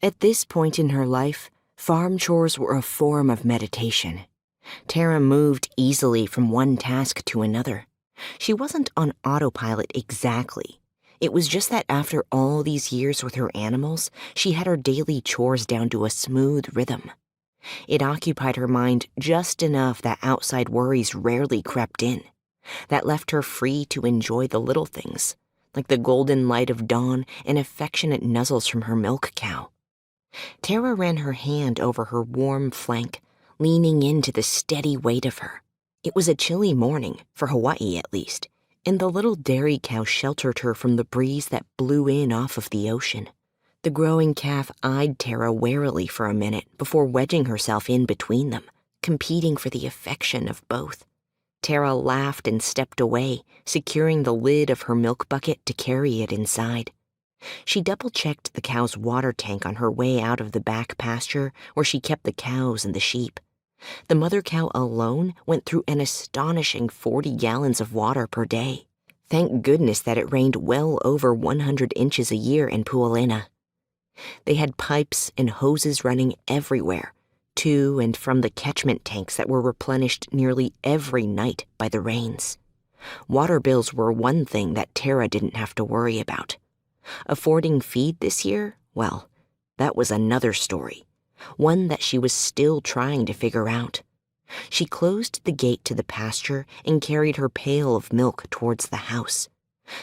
At this point in her life, farm chores were a form of meditation. Tara moved easily from one task to another. She wasn't on autopilot exactly. It was just that after all these years with her animals, she had her daily chores down to a smooth rhythm. It occupied her mind just enough that outside worries rarely crept in. That left her free to enjoy the little things, like the golden light of dawn and affectionate nuzzles from her milk cow. Tara ran her hand over her warm flank, leaning into the steady weight of her. It was a chilly morning, for Hawaii at least, and the little dairy cow sheltered her from the breeze that blew in off of the ocean. The growing calf eyed Tara warily for a minute before wedging herself in between them, competing for the affection of both. Tara laughed and stepped away, securing the lid of her milk bucket to carry it inside. She double-checked the cow's water tank on her way out of the back pasture where she kept the cows and the sheep. The mother cow alone went through an astonishing 40 gallons of water per day. Thank goodness that it rained well over 100 inches a year in Pualena. They had pipes and hoses running everywhere, to and from the catchment tanks that were replenished nearly every night by the rains. Water bills were one thing that Tara didn't have to worry about. Affording feed this year? Well, that was another story, one that she was still trying to figure out. She closed the gate to the pasture and carried her pail of milk towards the house.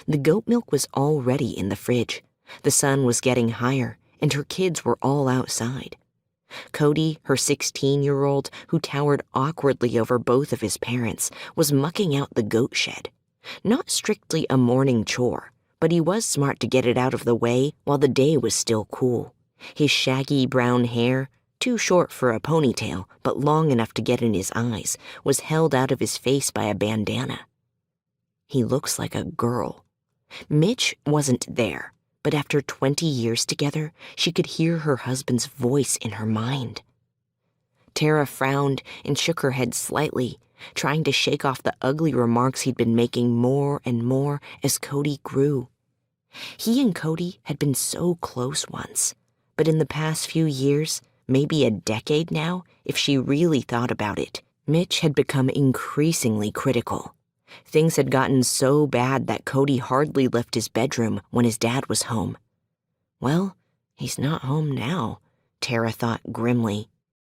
The goat milk was already in the fridge. The sun was getting higher, and her kids were all outside. Cody, her 16-year-old, who towered awkwardly over both of his parents, was mucking out the goat shed. Not strictly a morning chore, but he was smart to get it out of the way while the day was still cool. His shaggy brown hair, too short for a ponytail but long enough to get in his eyes, was held out of his face by a bandana. He looks like a girl. Mitch wasn't there, but after 20 years together, she could hear her husband's voice in her mind. Tara frowned and shook her head slightly, trying to shake off the ugly remarks he'd been making more and more as Cody grew. He and Cody had been so close once, but in the past few years, maybe a decade now, if she really thought about it, Mitch had become increasingly critical. Things had gotten so bad that Cody hardly left his bedroom when his dad was home. Well, he's not home now, Tara thought grimly.